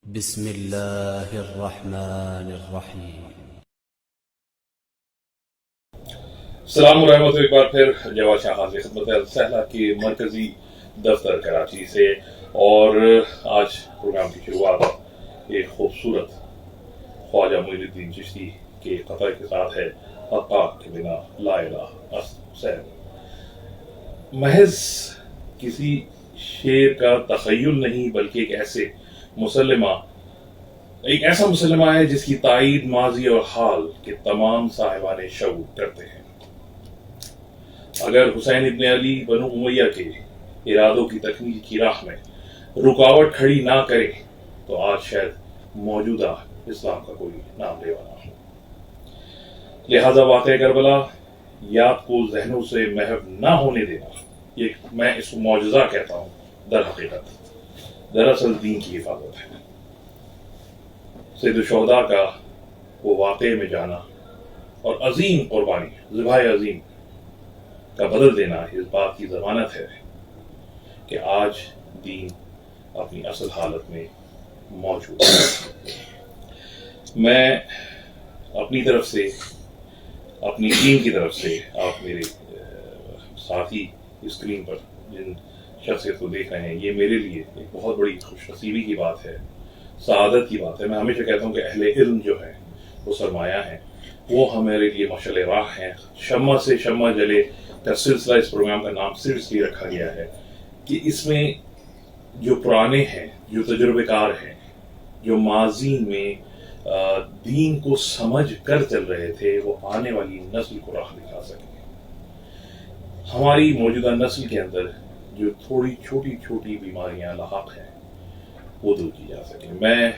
بسم اللہ الرحمن الرحیم۔ السلام علیکم، ایک بار پھر جواد شاہ حاضر خدمت السہلہ کے مرکزی دفتر کراچی سے، اور آج پروگرام کی شروعات ایک خوبصورت خواجہ معین الدین چشتی کے قطعے کے ساتھ ہے۔ حقا کے بنا لا الہ حسین، محض کسی شعر کا تخیل نہیں بلکہ ایک ایسا مسلمہ ہے جس کی تائید ماضی اور حال کے تمام صاحبان شعور کرتے ہیں۔ اگر حسین ابن علی بنو امیہ کے ارادوں کی تکمیل کی راہ میں رکاوٹ کھڑی نہ کرے تو آج شاید موجودہ اسلام کا کوئی نام لیوا نہ ہو۔ لہذا واقعہ کربلا یاد کو ذہنوں سے محو نہ ہونے دینا، یہ میں اس کو معجزہ کہتا ہوں، در حقیقت دراصل دین کی حفاظت ہے۔ سید الشہداء کا وہ واقعے میں جانا اور عظیم قربانی، ذبح عظیم کا بدل دینا اس بات کی ضمانت ہے کہ آج دین اپنی اصل حالت میں موجود ہے۔ میں اپنی طرف سے، اپنی ٹیم کی طرف سے، آپ میرے ساتھی اسکرین پر جن شخصیت کو دیکھ رہے ہیں، یہ میرے لیے ایک بہت بڑی خوش نصیبی کی بات ہے، سعادت کی بات ہے۔ میں ہمیشہ کہتا ہوں کہ اہل علم جو ہیں وہ سرمایہ ہیں، وہ ہمارے لیے مشعل راہ ہیں۔ شمع سے شمع جلے کا سلسلہ اس پروگرام کا نام صرف اس لیے رکھا گیا ہے کہ اس میں جو پرانے ہیں، جو تجربے کار ہیں، جو ماضی میں دین کو سمجھ کر چل رہے تھے، وہ آنے والی نسل کو راہ دکھا سکیں۔ ہماری موجودہ نسل کے اندر جو تھوڑی چھوٹی چھوٹی بیماریاں لاحق ہیں وہ دور کی جا سکیں۔ میں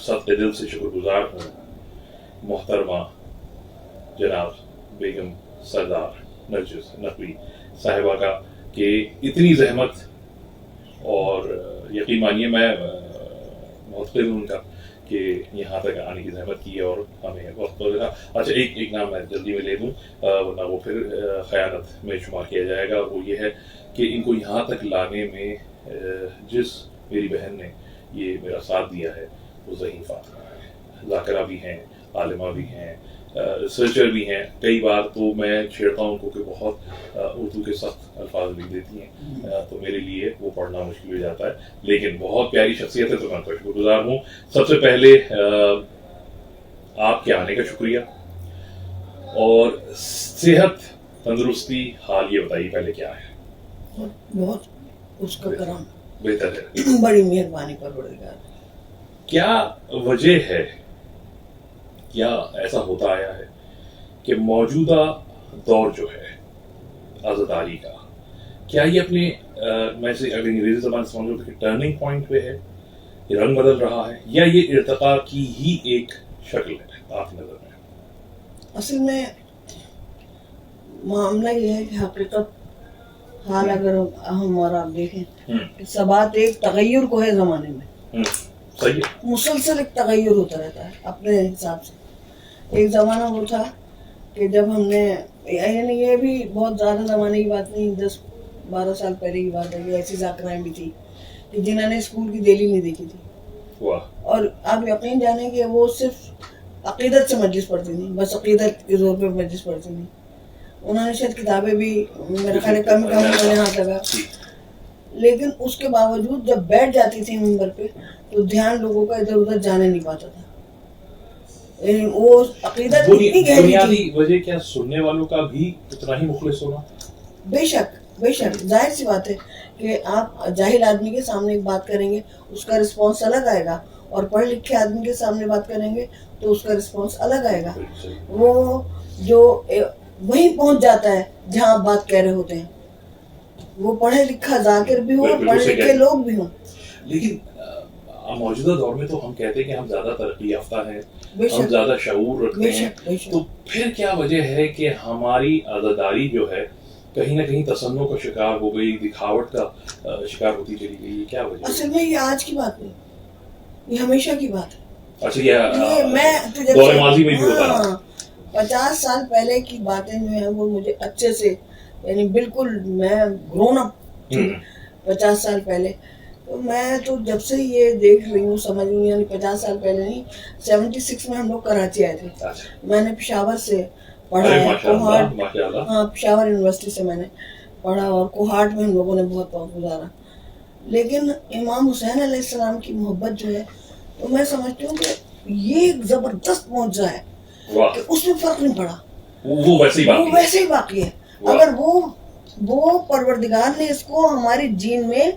سخت دل سے شکر گزار ہوں محترمہ جناب بیگم سردار نرجس نقوی صاحبہ کا کہ اتنی زحمت، اور یقین مانیے میں متفق ہوں ان کا کہ یہاں تک آنے کی زحمت کی ہے اور ہمیں وقت وغیرہ۔ اچھا ایک نام میں جلدی میں لے دوں ورنہ وہ پھر خیانت میں شمار کیا جائے گا، وہ یہ ہے کہ ان کو یہاں تک لانے میں جس میری بہن نے یہ میرا ساتھ دیا ہے وہ ذہین فاطمہ ہے۔ ذاکرہ بھی ہیں، عالمہ بھی ہیں، ریسرچر بھی ہیں۔ کئی بار تو میں چھیڑتا ہوں ان کو کہ بہت اردو کے سخت الفاظ لکھ دیتی ہیں، تو میرے لیے وہ پڑھنا مشکل ہو جاتا ہے، لیکن بہت پیاری شخصیت ہے تو میں ان کا شکر گزار ہوں۔ سب سے پہلے آپ کے آنے کا شکریہ، اور صحت، تندرستی، حال یہ بتائیے پہلے کیا ہے؟ بہت اس کا کرم، بہتر ہے، بڑی مہربانی پروردگار۔ کیا وجہ ہے، کیا ایسا ہوتا آیا ہے کہ موجودہ دور جو ہے عزاداری کا، کیا یہ اپنے میں سے اگر انگریزی زبان سے سمجھو کہ ٹرننگ پوائنٹ پہ ہے، یہ رنگ بدل رہا ہے، یا یہ ارتقاء کی ہی ایک شکل ہے آپ کی نظر میں؟ اصل میں معاملہ یہ ہے کہ حقیقت حال اگر ہم اور آپ دیکھیں کہ سبات ایک تغیر کو ہے زمانے میں، صحیح ہے، مسلسل ایک تغیر ہوتا رہتا ہے اپنے حساب سے۔ ایک زمانہ وہ تھا کہ جب ہم نے، یعنی یہ بھی بہت زیادہ زمانے کی بات نہیں، 10-12 سال پہلے کی بات ہے، یہ ایسی ذاکرائیں بھی تھی کہ جنہوں نے اسکول کی دہلی نہیں دیکھی تھی، اور آپ یقین جانیں کہ وہ صرف عقیدت سے مجلس پڑھتی تھیں، بس عقیدت کے زور پہ مجلس پڑھتی تھیں۔ انہوں نے شاید کتابیں بھی میرے خیال کم میں نے ہاتھ لگا، لیکن اس کے باوجود جب بیٹھ جاتی تھی ممبر پہ تو دھیان لوگوں کا ادھر ادھر جانے نہیں پاتا تھا۔ یعنی وہ عقیدت اتنی گہری بنیادی وجہ کیا سننے والوں کا بھی اتنا ہی مخلص ہونا؟ بے شک ظاہر سی بات ہے کہ آپ جاہل آدمی کے سامنے ایک بات کریں گے اس کا رسپانس الگ آئے گا، اور پڑھ لکھے آدمی کے سامنے بات کریں گے تو اس کا رسپانس الگ آئے گا۔ وہ جو وہیں پہنچ جاتا ہے جہاں آپ بات کہہ رہے ہوتے ہیں، وہ پڑھے لکھا ذاکر بھی ہوں، پڑھے لکھے لوگ بھی ہوں۔ لیکن موجودہ دور میں تو ہم کہتے ہیں کہ ہم زیادہ ترقی یافتہ ہیں، ہم زیادہ شعور رکھتے ہیں، تو پھر کیا وجہ ہے کہ ہماری عزاداری جو ہے کہیں نہ کہیں تصنع کا شکار ہو گئی، دکھاوٹ کا شکار ہوتی چلی گئی؟ یہ کیا وجہ ہے؟ اصل میں یہ آج کی بات نہیں، یہ ہمیشہ کی بات ہے۔ اچھا، یہ میں دور ماضی میں بھی ہوتا ہے۔ 50 سال پہلے کی باتیں جو ہیں وہ مجھے اچھے سے، یعنی بالکل میں گرون اپ تھی 50 سال پہلے، تو میں تو جب سے یہ دیکھ رہی ہوں سمجھ رہی ہوں، یعنی 50 سال پہلے نہیں، 76 میں ہم لوگ کراچی آئے تھے. میں نے پشاور سے پڑھا ہے، کوہاٹ، ہاں پشاور یونیورسٹی سے میں نے پڑھا، اور کوہاٹ میں ہم لوگوں نے بہت وقت گزارا. لیکن امام حسین علیہ السلام کی محبت جو ہے، تو میں سمجھتی ہوں کہ یہ ایک زبردست معجزہ ہے کہ اس میں فرق نہیں پڑا، وہ ویسے ہی باقی ہے. اگر وہ پروردگار نے اس کو ہماری جین میں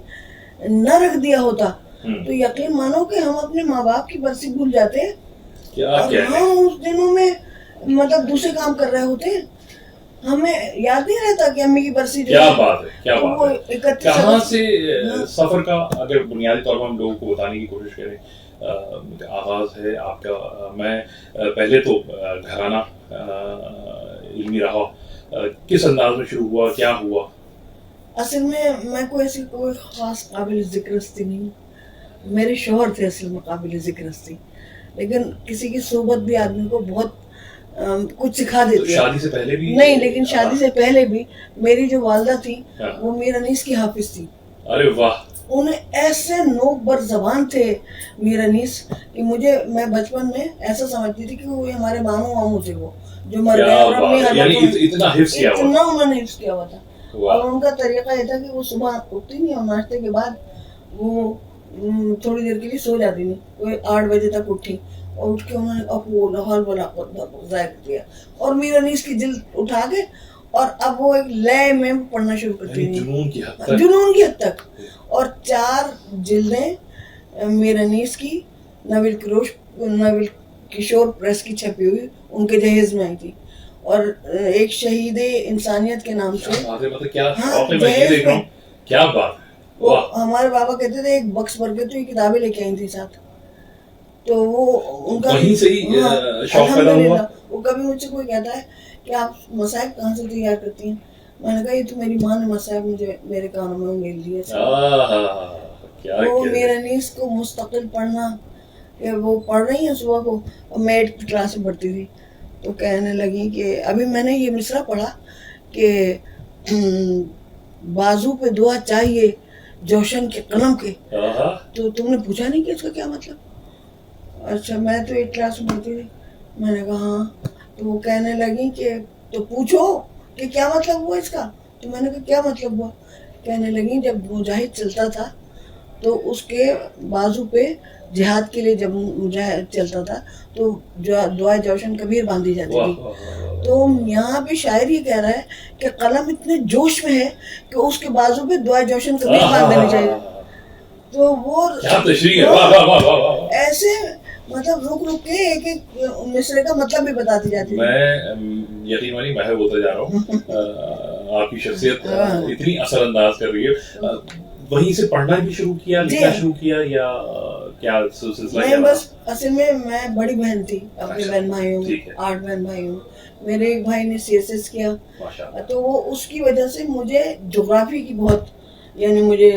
نہ رکھ دیا ہوتا تو یقین مانو کہ ہم اپنے ماں باپ کی برسی بھول جاتے، اور ہم اس دنوں میں مطلب دوسرے کام کر رہے ہوتے. ہمیں یاد نہیں رہتا کہ امی کی برسی جو کیا بات ہے، کیا بات ہے. کہاں سے سفر کا اگر بنیادی طور پر ہم لوگوں کو بتانے کی کوشش کریں، آغاز ہے آپ کا. میں پہلے تو گھرانہ علمی رہا، کس انداز میں شروع ہوا، کیا ہوا؟ اصل میں کوئی خاص قابل ذکر ہستی نہیں ہوں. میرے شوہر تھے اصل میں قابل ذکر ہستی، لیکن کسی کی صحبت بھی آدمی کو بہت کچھ سکھا دیتی ہے. شادی سے پہلے بھی نہیں، لیکن شادی سے پہلے بھی میری جو والدہ تھی وہ میر انیس کی حافظ تھی. ارے واہ! انہیں ایسے نوک بر زبان تھے میر انیس کہ میں بچپن میں ایسا سمجھتی تھی کہ وہ ہمارے ماموں تھے، وہ جو مر گئے، اور اتنا انہوں نے حفظ کیا ہوا تھا. اور ان کا طریقہ یہ تھا کہ وہ صبح اٹھتی نہیں اور ناشتے کے بعد وہ تھوڑی دیر کے لیے سو جاتی نہیں، کوئی 8 بجے تک اٹھی، اور اٹھ کے انہوں نے وہ لاہور والا ظاہر کیا اور میر انیس کی جلد اٹھا کے، اور اب وہ ایک لئے میں پڑھنا شروع کرتی ہیں، جنون کی حد تک. اور 4 جلدیں میر انیس کی نویل کشور پریس کی چھپی ہوئی ان کے جہیز میں آئی تھی، اور ایک شہید انسانیت کے نام سے کیا بات ہے. ہمارے بابا کہتے تھے ایک بکس بھر کے تو یہ کتابیں لے کے آئی تھی ساتھ. تو وہ ان کا وہیں سے ہی شوق پیدا ہوا. وہ کبھی مجھ سے کوئی کہتا ہے کہ آپ مصائب کہاں سے تیار کرتی ہیں، میں نے کہا یہ تو میری ماں نے مصائب مجھے میرے کانوں میں انگیل دیے. وہ میر انیس کو مستقل پڑھنا، کہ وہ پڑھ رہی ہیں صبح کو، میں 8 کلاس میں پڑھتی تھی، تو کہنے لگی کہ ابھی میں نے یہ مصرع پڑھا کہ بازو پہ دعا چاہیے جوشن کے قلم کے، تو تم نے پوچھا نہیں کہ اس کا کیا مطلب؟ اچھا، میں تو 8 کلاس میں پڑھتی تھی. میں نے کہا ہاں. تو وہ کہنے لگی کہ تو پوچھو کہ کیا مطلب ہوا اس کا. تو میں نے کہا کیا مطلب ہوا؟ کہنے لگی جب مجاہد چلتا تھا تو اس کے بازو پہ جہاد کے لیے جب مجاہد چلتا تھا تو دعائے جوشن کبیر باندھی جاتی تھی. تو یہاں پہ شاعر یہ کہہ رہا ہے کہ قلم اتنے جوش میں ہے کہ اس کے بازو پہ دعائے جوشن کبیر باندھ دینی چاہیے. تو وہ ایسے مطلب رک کے ایک ایک مصرے کا مطلب بھی بتاتی جاتی ہے. میں یقین مانی محب ہوتا جا رہا ہوں. آپ کی شخصیت اتنی اثر انداز کر رہی ہے. وہیں سے پڑھنا بھی شروع کیا، لکھنا شروع کیا، یا کیا سلسلہ؟ میں بس اصل میں بڑی بہن تھی، اپنے بہن بھائیوں 8 بہن بھائیوں. میرے ایک بھائی نے CSS کیا، تو وہ اس کی وجہ سے مجھے جغرافی کی بہت یعنی مجھے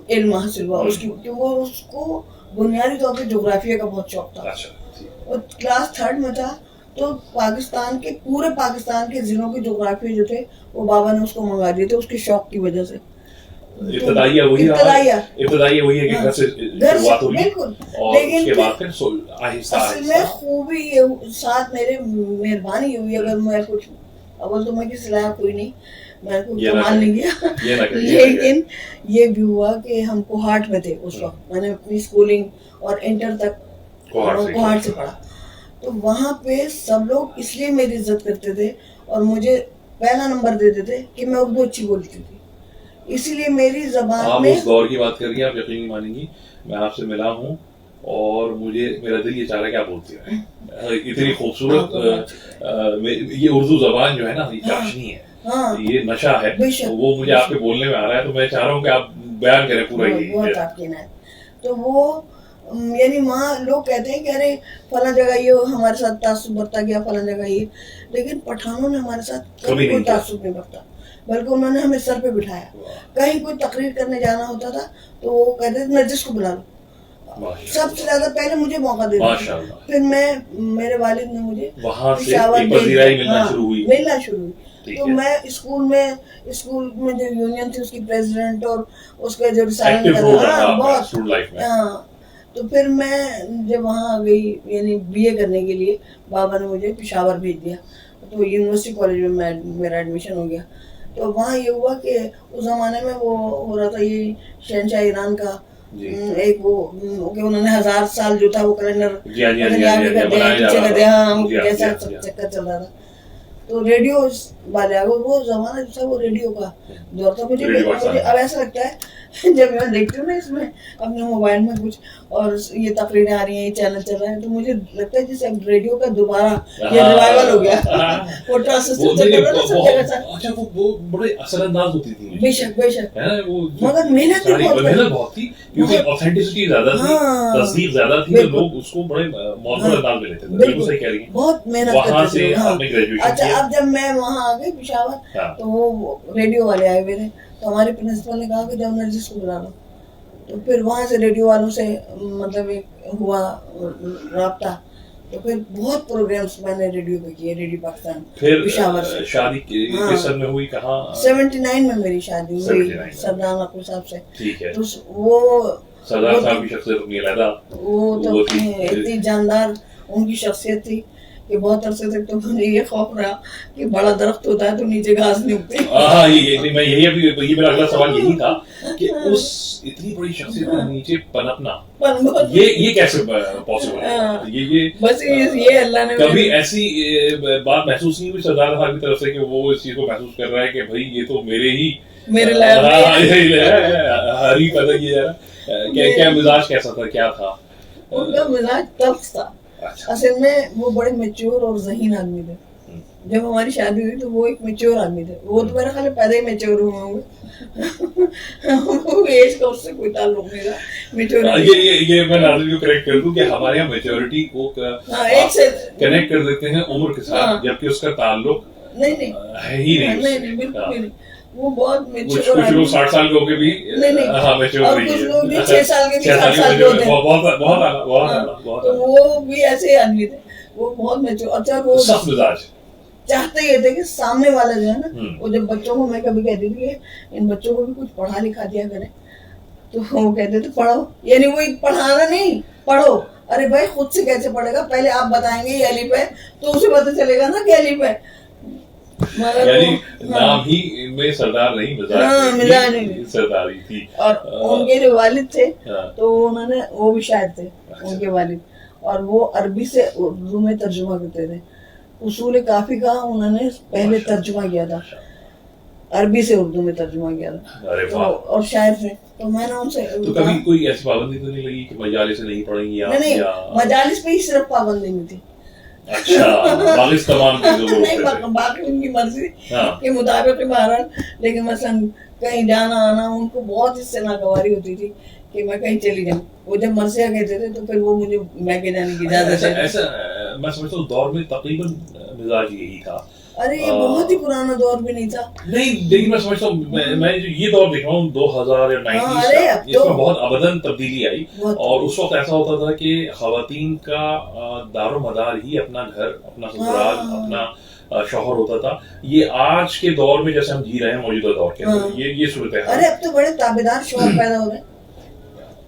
علم حاصل ہوا اس کی، کہ وہ اس کو بنیادی طور پہ جغرافیہ کا بہت شوق تھا. اور کلاس 3 میں تھا تو پورے پاکستان کے ضلعوں کے جغرافیہ جو تھے وہ بابا نے اس کو منگا دیے تھے اس کے شوق کی وجہ سے. ابتدائیہ وہی ہے کہ گھر سے شروعات ہوئی، بالکل. اور اس کے بعد پھر آہستہ اصل میں خوبی ساتھ میرے مہربانی ہوئی. اگر میں کچھ اول تو میں کسی لائق کوئی نہیں، میں کو کمال نہیں کیا، لیکن یہ بھی ہوا کہ ہم کوہاٹ میں تھے اس وقت. میں نے اپنی اسکولنگ اور انٹر تک کوہاٹ سے پڑھا. تو وہاں پہ سب لوگ اس لیے میری عزت کرتے تھے اور مجھے پہلا نمبر دیتے تھے کہ میں اردو اچھی بولتی تھی. اسی لیے میری زبان میں، آپ اس دور کی بات کر رہی ہیں، آپ یقین نہیں مانیں گی، میں آپ سے ملا ہوں اور میرا دل یہ چاہ رہا ہے کہ آپ بولتی رہیں. اتنی خوبصورت یہ اردو زبان جو ہے نا، یہ چاشنی ہے، یہ نشہ ہے، وہ مجھے آپ کے بولنے میں آ رہا ہے. تو میں چاہ رہا ہوں کہ آپ بیان کریں پورا. بہت آپ کی نعت. تو وہ یعنی وہاں لوگ کہتے ہیں کہ ارے فلاں جگہ یہ ہمارے ساتھ تعصب برتا گیا، فلاں جگہ یہ، لیکن پٹھانوں نے ہمارے ساتھ کبھی کوئی تعصب نہیں برتا، بلکہ انہوں نے ہمیں سر پہ بٹھایا. کہیں کوئی تقریر کرنے جانا ہوتا تھا تو وہ کہتے تھے نرجس کو بلا لو. سب سے زیادہ پہلے مجھے موقع دے دیا. پھر میرے والد نے مجھے وہاں سے ملنا شروع ہوئی. تو میں اسکول میں جو یونین تھی اس کی پریزیڈنٹ اور اس کا جو رسالہ بہت. ہاں تو پھر میں جب وہاں گئی یعنی بی اے کرنے کے لیے بابا نے مجھے پشاور بھیج دیا, تو یونیورسٹی کالج میں میرا ایڈمیشن ہو گیا. تو وہاں یہ ہوا کہ اس زمانے میں وہ ہو رہا تھا یہ شہنشاہ ایران کا ایک وہ کہ انہوں نے 1000 سال جو تھا وہ کیلنڈر ایسا چکر چل رہا تھا. تو ریڈیو والے وہ زمانہ جو تھا وہ ریڈیو کا دور تھا. مجھے اب ایسا لگتا ہے جب میں دیکھتی ہوں نا اس میں اپنے موبائل میں کچھ اور یہ تقریریں آ رہی ہیں, یہ چینل چل رہے ہیں, تو مجھے لگتا ہے جیسے اب ریڈیو کا دوبارہ یہ ریوائول ہو گیا. وہ ٹرانسسٹر چل رہا ہے سب جگہ سے. اچھا وہ بڑے اثر انداز ہوتی تھی. بے شک مگر محنت بہت تھی کیونکہ آتھینٹسٹی زیادہ تھی, تصدیق زیادہ تھی, تو لوگ اس کو بڑے مؤثر انداز میں لیتے تھے. بالکل صحیح کہہ رہی ہیں, بہت محنت وہاں سے آپ نے گریجویشن. اچھا اب جب میں وہاں آ گئی پشاور تو وہ ریڈیو والے آئے ہوئے تھے, تو ہمارے پرنسپل نے کہا کہ جرنلسٹ کو بلا لو. تو پھر وہاں سے ریڈیو والوں سے مطلب ایک ہوا رابطہ, تو پھر بہت پروگرامز میں نے ریڈیو پہ کیے, ریڈیو پاکستان. پھر پشاور سے شادی کس سن میں ہوئی, کہاں؟ 79 میں میری شادی ہوئی سردار نقوی صاحب سے. ٹھیک ہے. تو وہ سردار صاحب کی شخصیت اپنی علیحدہ, وہ تو اتنی جاندار ان کی شخصیت تھی کہ بہت عرصے تک تو مجھے یہ خوف رہا کہ بڑا درخت ہوتا ہے تو نیچے گھاس نہیں اگتی. ہاں میں یہ میرا اگلا سوال یہی تھا کہ اس اتنی بڑی شخصیت کے نیچے پنپنا یہ کیسے پاسبل ہے؟ یہ بس یہ اللہ نے کبھی ایسی بات محسوس نہیں ہوئی سردار صاحب کی طرف سے کہ وہ اس چیز کو محسوس کر رہا ہے کہ بھائی یہ تو میرے ہری پتہ کی کیا مزاج کیسا تھا, کیا تھا ان کا مزاج؟ تلخ تھا اصل میں. وہ بڑے میچور اور ذہین آدمی تھے. جب ہماری شادی ہوئی تو وہ ایک میچور آدمی تھے. وہ تو میرا خیال ہے پیدا ہی میچور ہوئے ہوں گے, ایج کا اس سے کوئی تعلق نہیں تھا. یہ میں ناظرین کو کریکٹ کر دوں کہ ہمارے یہاں میچورٹی کو کنیکٹ کر دیتے ہیں عمر کے ساتھ, جبکہ اس کا تعلق نہیں ہے ہی نہیں. بالکل بھی نہیں. وہ بہت میچور, کچھ لوگ 60 سال کے ہو کے بھی ہاں میچور اور کچھ لوگ بھی 6 سال کے بھی 7 سال کے ہوتے ہیں, تو وہ بھی ایسے آدمی تھے. وہ بہت میچور. اچھا وہ سخت مزاج, چاہتے یہ تھے کہ سامنے والا جو ہے نا, وہ جب بچوں کو میں کبھی کہتی تھی کہ ان بچوں کو بھی کچھ پڑھا لکھا دیا کریں, تو وہ کہتے تھے پڑھو. یعنی وہ پڑھانا نہیں, پڑھو. ارے بھائی خود سے کیسے پڑھے گا, پہلے آپ بتائیں گے یہ الف ہے تو اسے پتہ چلے گا نا کہ الف ہے. یعنی نام ہی میں سردار نہیں, مزاج سرداری تھی. اور ان کے جو والد تھے تو انہوں نے وہ بھی شاعر تھے ان کے والد, اور وہ عربی سے اردو میں ترجمہ کرتے تھے. اصول کافی کا انہوں نے پہلے ترجمہ کیا تھا, عربی سے اردو میں ترجمہ کیا تھا, اور شاعر تھے. تو میں نے ان سے تو کبھی کوئی ایسی پابندی تو نہیں لگی کہ مجالس سے نہیں پڑھیں گی؟ نہیں, مجالس پہ ہی صرف پابندی نہیں تھی. اچھا تمام باقی ان کی مرضی کے مطابق بہرحال. لیکن مثلا کہیں جانا آنا ان کو بہت اس سے ناگواری ہوتی تھی کہ میں کہیں چلی جاؤں. وہ جب مرثیہ کہتے تھے تو پھر وہ مجھے میکے جانے کی اجازت ہے. ایسا میں سمجھتا ہوں دور میں تقریباً مزاج یہی تھا. ارے یہ بہت ہی پرانا دور بھی نہیں تھا. نہیں لیکن میں سمجھتا ہوں میں جو یہ دور دیکھ رہا ہوں 2000 یا 90 اس میں بہت ابداً تبدیلی آئی. اور اس وقت ایسا ہوتا تھا کہ خواتین کا دار و مدار ہی اپنا گھر, اپنا سسرال, اپنا شوہر ہوتا تھا. یہ آج کے دور میں جیسے ہم جی رہے ہیں موجودہ دور کے اندر یہ صورت ہے. ارے اب تو بڑے تابعدار شوہر پیدا ہو رہے ہیں.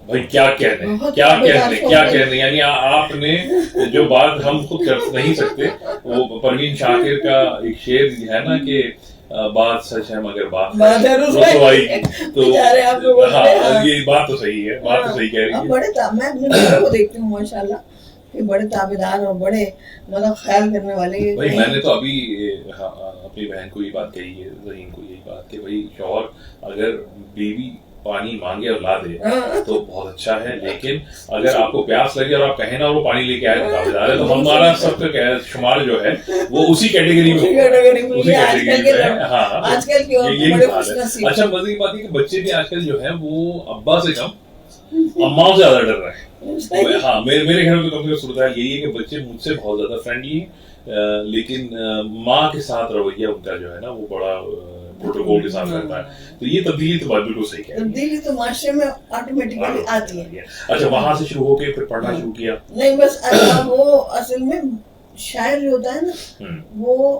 بھائی کیا کہنے یعنی آپ نے جو بات ہم خود کر نہیں سکتے, وہ پروین شاکر کا ایک شعر ہے نا کہ بات سچ ہے مگر بات رسوائی کی. تو ہاں یہ بات تو صحیح ہے, بات تو صحیح کہہ رہی ہے. بڑے میں اپنے بچوں کو دیکھتی ہوں ماشاءاللہ کہ بڑے تابعدار اور بڑے مطلب خیال کرنے والے. بھائی میں نے تو ابھی اپنی بہن کو یہ بات کہی ہے, زرین کو یہی بات کہ بھائی شوہر اگر بیوی پانی مانگے اور لا دے تو بہت اچھا ہے, لیکن اگر آپ کو پیاس لگے اور آپ کہیں نا وہ پانی لے کے آئے تو تابعدار ہے. تو ہمارا سب کا شمار جو ہے وہ اسی کیٹیگری میں ہے. ہاں اچھا مزے کی بات ہے کہ بچے بھی آج کل جو ہے وہ ابا سے کم اماں سے زیادہ ڈر رہے ہیں. ہاں میرے گھر میں تو کم سے کم صورت یہی ہے کہ بچے مجھ سے بہت زیادہ فرینڈلی ہیں, لیکن ماں کے ساتھ رویہ ان کا جو ہے نا وہ بڑا پروٹوکول کے ساتھ رہتا ہے. تو یہ تبدیلی تو بات بالکل صحیح ہے. تبدیلی تو معاشرے میں آٹومیٹکلی آتی ہے. اچھا وہاں سے شروع ہو کے پھر پڑھنا شروع کیا؟ نہیں بس وہ اصل میں شاعر جو ہوتا ہے نا وہ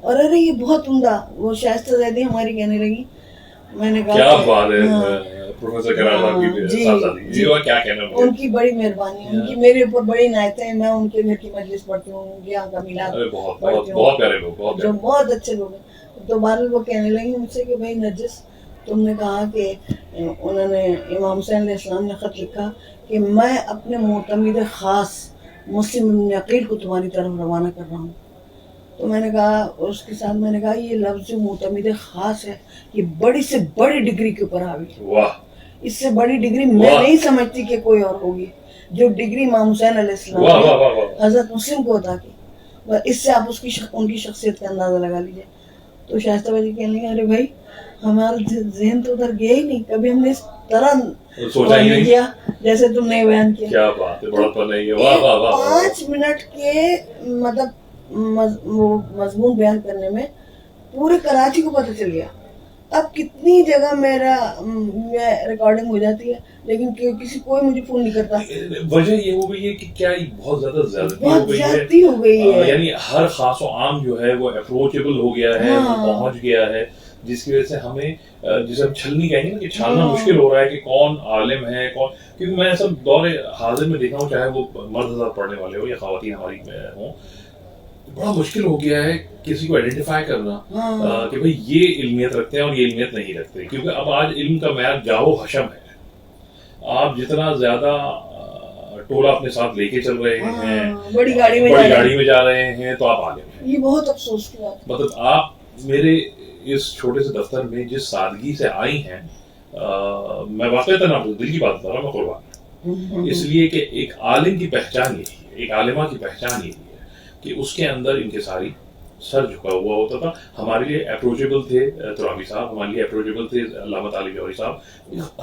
اور ارے یہ بہت عمدہ. وہ شائستہ زیدی ہماری کہنے لگی, میں نے کہا کیا بات ہے پروفیسر کرار صاحب کی صاحبزادی, یہ کیا کہنا ہے. ان کی بڑی مہربانی, ان کی میرے اوپر بڑی عنایتیں. میں ان کے گھر کی مجلس پڑھتی ہوں, ان کے یہاں کا میلاد پڑھتی ہوں, بہت پیارے لوگ, جو بہت اچھے لوگ ہیں. تو بہرحال وہ کہنے لگی مجھ سے کہ بھائی نرجس, تم نے کہا کہ انہوں نے امام حسین علیہ السلام نے خط لکھا کہ میں اپنے معتمد خاص مسلم بن عقیل کو تمہاری طرف روانہ کر رہا ہوں. تو میں نے کہا, اس کے ساتھ میں نے کہا یہ لفظ جو معتمد خاص ہے یہ بڑی سے بڑی ڈگری کے اوپر حاوی ہے. واہ, اس سے بڑی ڈگری میں نہیں سمجھتی کہ کوئی اور ہوگی جو ڈگری امام حسین علیہ السلام نے حضرت مسلم کو عطا کی. اس سے آپ ان کی شخصیت کا اندازہ لگا لیجیے. تو شائستہ بھائی کہنے لگے ارے بھائی ہمارا ذہن تو ادھر گیا ہی نہیں, کبھی ہم نے اس طرح سوچا ہی نہیں کیا جیسے تم نے بیان کیا. کیا بات ہے, بڑا پن ہے یہ. واہ واہ واہ. 5 منٹ کے مطلب مضمون بیان کرنے میں پورے کراچی کو پتہ چل گیا. اب کتنی جگہ میرا ریکارڈنگ ہو جاتی ہے لیکن کسی کوئی مجھے فون نہیں کرتا. وجہ یہ ہو گئی ہے کہ کیا بہت زیادہ زیادتی ہو گئی ہے, یعنی ہر خاص و عام جو ہے وہ اپروچیبل ہو گیا ہے, وہ پہنچ گیا ہے, جس کی وجہ سے ہمیں جسے ہم چھلنی کہیں گے نا کہ چھالنا مشکل ہو رہا ہے کہ کون عالم ہے کون. کیونکہ میں سب دور حاضر میں دیکھا ہوں, چاہے وہ مرد حضرات پڑھنے والے ہو یا خواتین ہماری ہوں, بڑا مشکل ہو گیا ہے کسی کو آئیڈینٹیفائی کرنا کہ بھئی یہ علمیت رکھتے ہیں اور یہ علمیت نہیں رکھتے. کیونکہ اب آج علم کا معیار جاو حشم ہے. آپ جتنا زیادہ ٹولہ اپنے ساتھ لے کے چل رہے ہیں, بڑی گاڑی میں جا رہے ہیں, تو آپ عالم ہیں. یہ بہت افسوس کی بات. مطلب آپ میرے اس چھوٹے سے دفتر میں جس سادگی سے آئی ہیں, میں واقعتاً آپ دل کی بات بتا رہا ہوں, میں قربان. اس لیے کہ ایک عالم کی پہچان یہی ہے, ایک عالمہ کی پہچان یہی ہے کہ اس کے اندر انکساری, سر جھکا ہوا ہوتا تھا. ہمارے لیے اپروچیبل تھے ترابی صاحب, ہمارے لیے اپروچیبل تھے علامہ طالب جوہری صاحب.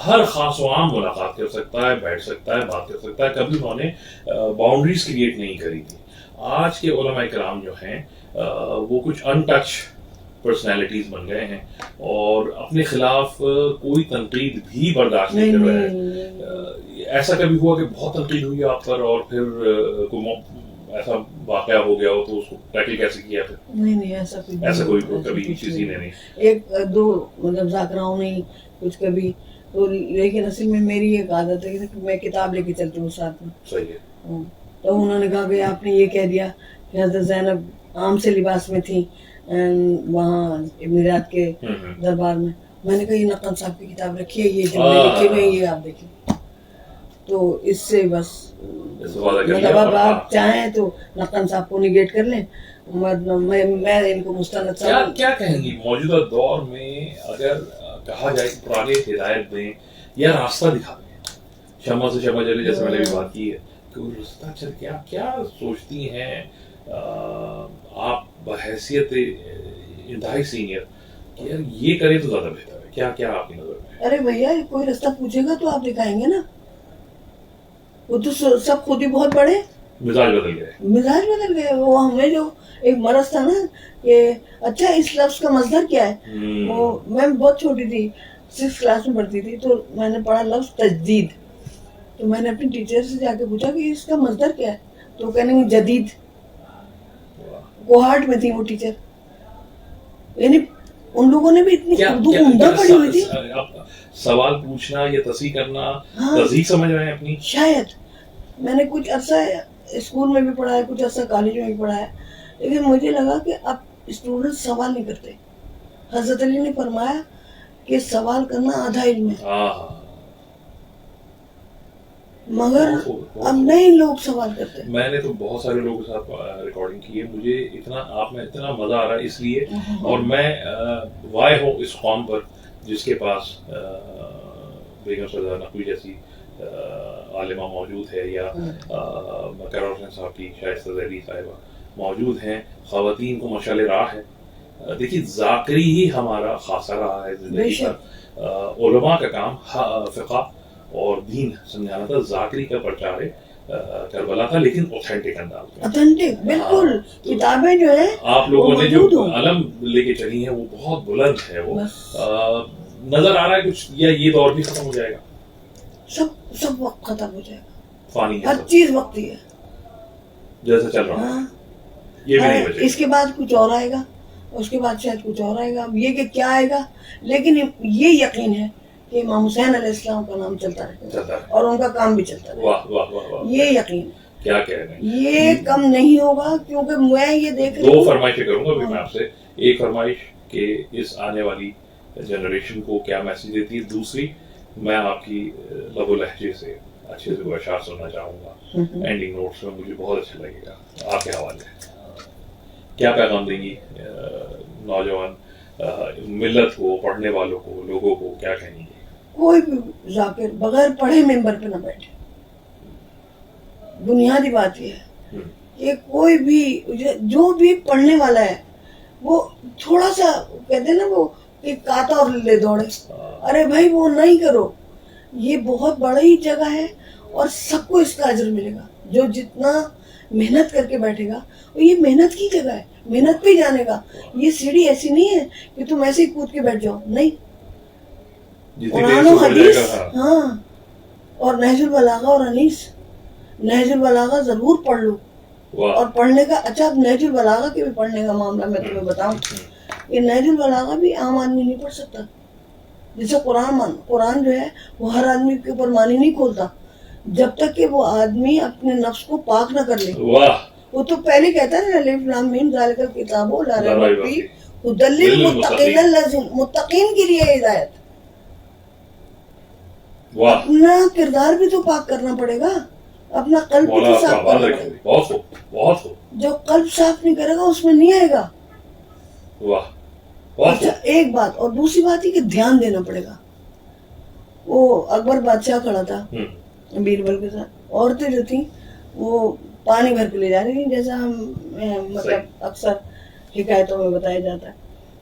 ہر خاص و عام ملاقات کر سکتا ہے, بیٹھ سکتا ہے, بات کر سکتا ہے. کبھی انہوں نے باؤنڈریز کریٹ نہیں کری تھی. آج کے علماء کرام جو ہیں وہ کچھ ان ٹچ پرسنالٹیز بن گئے ہیں اور اپنے خلاف کوئی تنقید بھی برداشت نہیں کر رہے ہیں. ایسا کبھی ہوا کہ بہت تنقید ہوئی آپ پر اور پھر ایسا واقعہ ہو گیا ہو تو اس کو ٹیکل کیسے کیا پھر؟ نہیں ایسا کوئی کبھی کسی نے نہیں. ایک دو مطلب ذاکراؤں نہیں کچھ کبھی تو, لیکن اصل میں میری ایک عادت ہے کہ میں کتاب لے کے چلتی ہوں ساتھ میں. صحیح ہے. تو انہوں نے کہا کہ آپ نے یہ کہہ دیا کہ حضرت زینب عام سے لباس میں تھی وہاں ابن رات کے دربار میں. میں نے کہا یہ نقن صاحب کی کتاب رکھی ہے, یہ جو میں لکھی ہوئی یہ آپ دیکھیں. تو اس سے بس مطلب اب آپ چاہیں تو نقن صاحب کو نگیٹ کر لیں, میں ان کو مستند. کیا کہیں گی موجودہ دور میں اگر کہا جائے کہ پرانے ہدایت دیں یا راستہ دکھا دیں, شمع سے شمع جلے, جیسے میں نے بھی بات کی ہے کہ وہ راستہ چل کے آپ کیا سوچتی ہیں آپ بحیثیت انتہائی سینئر کہ یار یہ کریں تو زیادہ بہتر ہے؟ کیا آپ کی نظر میں؟ ارے بھیا کوئی راستہ پوچھے گا تو آپ دکھائیں گے نا. وہ تو سب خود ہی بہت بڑے مزاج بدل گئے. وہ ہمیں جو ایک مرض تھا نا کہ اچھا اس لفظ کا مصدر کیا ہے, وہ میں بہت چھوٹی تھی 6th کلاس میں پڑھتی تھی تو میں نے پڑھا لفظ تجدید. تو میں نے اپنی ٹیچر سے جا کے پوچھا کہ اس کا مصدر کیا ہے, تو کہنے گے جدید. کوہارٹ میں تھی وہ ٹیچر, یعنی ان لوگوں نے بھی اتنی اردو عمدہ پڑھی ہوئی تھی. سوال پوچھنا یا تصحیح کرنا تہذیب سمجھ رہے ہیں اپنی. شاید میں نے کچھ عرصہ اسکول میں بھی پڑھا ہے, کچھ عرصہ کالج میں بھی پڑھا ہے, لیکن مجھے لگا کہ اب اسٹوڈنٹ سوال نہیں کرتے. حضرت علی نے فرمایا کہ سوال کرنا آدھا علم ہے, مگر اب نہیں لوگ سوال کرتے. میں نے تو بہت سارے لوگوں کے ساتھ ریکارڈنگ کی ہے, مجھے اتنا مزہ آ رہا ہے اس لیے, اور میں وائے ہوں اس قوم پر جس کے پاس بیگم سردار نقوی جیسی عالمہ موجود ہے یا کرار حسین صاحب کی شائستہ زیدی صاحبہ موجود ہیں. خواتین کو مشعل راہ ہے. دیکھیے ذاکری ہی ہمارا خاصہ رہا ہے زندگی کا. علماء کا کام فقہ اور دین سمجھانا تھا. ذاکری کا پرچار کربلا تھا لیکن اوتھینٹک انداز میں. اوتھینٹک بالکل. کتابیں جو ہے آپ لوگوں نے جو علم لے کے چلی ہیں وہ بہت بلند ہے. وہ نظر آ رہا ہے کچھ یا یہ دور بھی ختم ہو جائے گا؟ سب وقت ختم ہو جائے گا. فانی ہر چیز وقتی ہے جیسا چل رہا ہے. یہ بھی نہیں بچے. اس کے بعد کچھ اور آئے گا. اس کے بعد شاید کچھ اور آئے گا. اب یہ کہ کیا آئے گا, لیکن یہ یقین ہے کہ امام حسین علیہ السلام کا نام چلتا رہے گا اور ان کا کام بھی چلتا رہے گا. یہ یقین کیا کہہ رہے ہیں, یہ کم نہیں ہوگا, کیونکہ میں یہ دیکھ رہی ہوں. 2 فرمائشیں کروں گا ابھی میں آپ سے. ایک فرمائش کہ اس آنے والی جنریشن کو کیا میسج دیتی ہے, دوسری میں آپ کی لب و لہجے سے اچھے سے وہ اشعار سننا چاہوں گا اینڈنگ نوٹس میں, مجھے بہت اچھا لگے گا. آپ کے حوالے کیا پیغام دیں گی نوجوان ملت کو, پڑھنے والوں کو, لوگوں کو کیا کہیں گے؟ کوئی بھی ذاکر بغیر پڑھے ممبر پہ نہ بیٹھے. بنیادی بات یہ ہے کہ کوئی بھی جو بھی پڑھنے والا ہے وہ تھوڑا سا کہتے ہیں نا وہ ایک کاتا اور لے دوڑے. ارے بھائی وہ نہیں کرو, یہ بہت بڑی جگہ ہے اور سب کو اس کا اجر ملے گا. جو جتنا محنت کر کے بیٹھے گا یہ محنت کی جگہ ہے, محنت پہ جانے گا. یہ سیڑھی ایسی نہیں ہے کہ تم ایسے ہی کود کے بیٹھ جاؤ, نہیں. قرآن و حدیث, ہاں, اور نہج البلاغہ اور انیس. نہج البلاغہ ضرور پڑھ لو, اور پڑھنے کا اچھا, اب نہج البلاغہ کے بھی پڑھنے کا معاملہ میں تمہیں بتاؤں. یہ نہج البلاغہ بھی عام آدمی نہیں پڑھ سکتا. جیسے قرآن جو ہے وہ ہر آدمی کے اوپر معنی نہیں کھولتا جب تک کہ وہ آدمی اپنے نفس کو پاک نہ کر لے. وہ تو پہلے کہتا ہے نا الف لام میم ذالک الکتاب لا ریب فیہ ھدی للمتقین, متقین کے لیے ہدایت. اپنا کردار بھی تو پاک کرنا پڑے گا, اپنا قلب بھی تو صاف کرنا پڑے گا. جو قلب صاف نہیں کرے گا اس میں نہیں آئے گا. اچھا ایک بات, اور دوسری بات یہ کہ دھیان دینا پڑے گا. وہ اکبر بادشاہ کھڑا تھا بیربل کے ساتھ, عورتیں جو تھیں وہ پانی بھر کے لے جا رہی تھیں, جیسا ہم مطلب اکثر حکایتوں میں بتایا جاتا ہے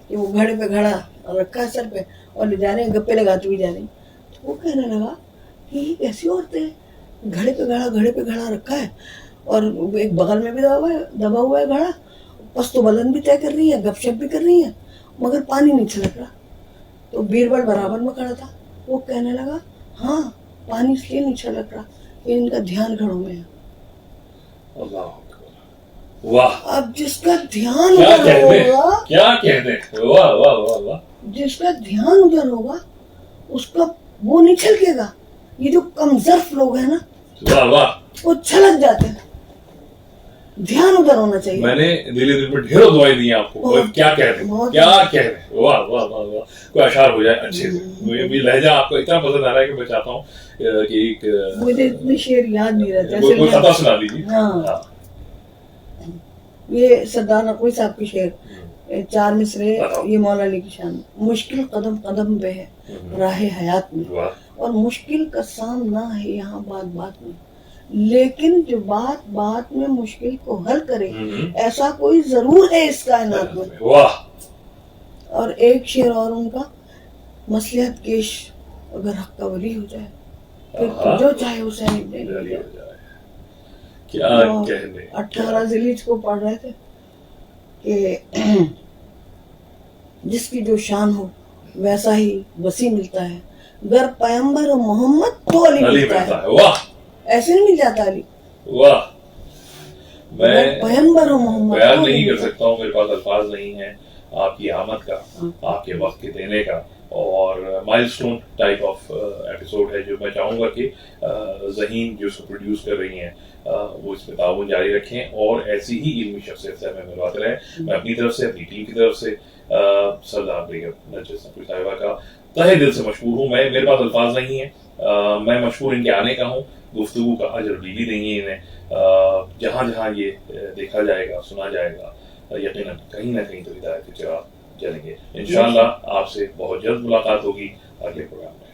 کہ وہ گھڑے پہ گھڑا رکھا ہے سر پہ اور لے جا رہے ہیں, گپے لگاتے ہوئے جا رہی ہیں. تو وہ کہنے لگا کہ یہ کیسی عورتیں ہیں, گھڑے پہ گھڑا رکھا ہے اور ایک بغل میں بھی دبا ہوا ہے گھڑا, پس تو بلند بھی طے کر رہی ہے, گپ شپ بھی کر رہی ہیں, مگر پانی نہیں چھلک رہا. تو بیربل برابر میں کھڑا تھا, وہ کہنے لگا ہاں پانی اس لیے نہیں چھلک رہا کہ ان کا دھیان گھڑوں میں ہے. اب جس کا دھیان ادھر ہوگا, کیا کہتے ہیں, واہ واہ واہ واہ, جس کا دھیان ادھر ہوگا اس کا وہ نہیں چھلکے گا. یہ جو کمزرف لوگ ہیں نا, واہ واہ, وہ چھلک جاتے ہیں. دھیان ادھر ہونا چاہیے. میں نے دل میں ڈھیروں دعائیں دی ہیں آپ کو. کیا کہہ رہے ہیں, کیا کہہ رہے ہیں, واہ واہ واہ واہ. کوئی اشعار ہو جائے اچھے سے. مجھے لہجہ آپ کو اتنا پسند آ رہا ہے کہ میں چاہتا ہوں کہ ایک, مجھے اتنے شعر یاد نہیں رہتے. کوئی خطا سنا دیجیے. ہاں, یہ سردار نقوی صاحب کی شعر, 4 مصرے, یہ مولا علی کی شان. مشکل قدم قدم پہ ہے راہ حیات میں, اور مشکل کا سامنا ہے یہاں بات بات میں, لیکن جو بات بات میں مشکل کو حل کرے ایسا کوئی ضرور ہے اس کائنات میں. اور ایک شعر اور ان کا, مصلحت کیش اگر حق کا ولی ہو جائے پھر جو چاہے حسین ابن علی ہو جائے. کیا کہنے, 18 ذیلحج کو پڑھ رہے تھے کہ جس کی جو شان ہو ویسا ہی وسیع ملتا ہے, گر پیغمبر و محمد تو علی ملتا ہے. واہ, ایسے نہیں مل جاتا علی. واہ, میں پیغمبر و محمد بیان نہیں کر سکتا ہوں, میرے پاس الفاظ نہیں ہیں آپ کی آمد کا, آپ کے وقت کے دینے کا. اور مائل سٹون ٹائپ آف ایپیسوڈ ہے جو میں چاہوں گا کہ ذہین جو اس کو پروڈیوس کر رہی ہیں وہ اس میں تعاون جاری رکھیں اور ایسی ہی علمی شخصیت سے ہمیں ملواتے رہیں. میں اپنی طرف سے, اپنی ٹیم کی طرف سے سردار بیگم نرجس نقوی صاحبہ کا تہہ دل سے مشکور ہوں. میرے پاس الفاظ نہیں ہیں, میں مشکور ان کے آنے کا ہوں. گفتگو کا اجر بھی دیں گے انہیں. جہاں جہاں یہ دیکھا جائے گا, سنا جائے گا, یقیناً کہیں نہ کہیں تو ہدایت کے چراغ جلیں گے. انشاءاللہ آپ سے بہت جلد ملاقات ہوگی اگلے پروگرام میں.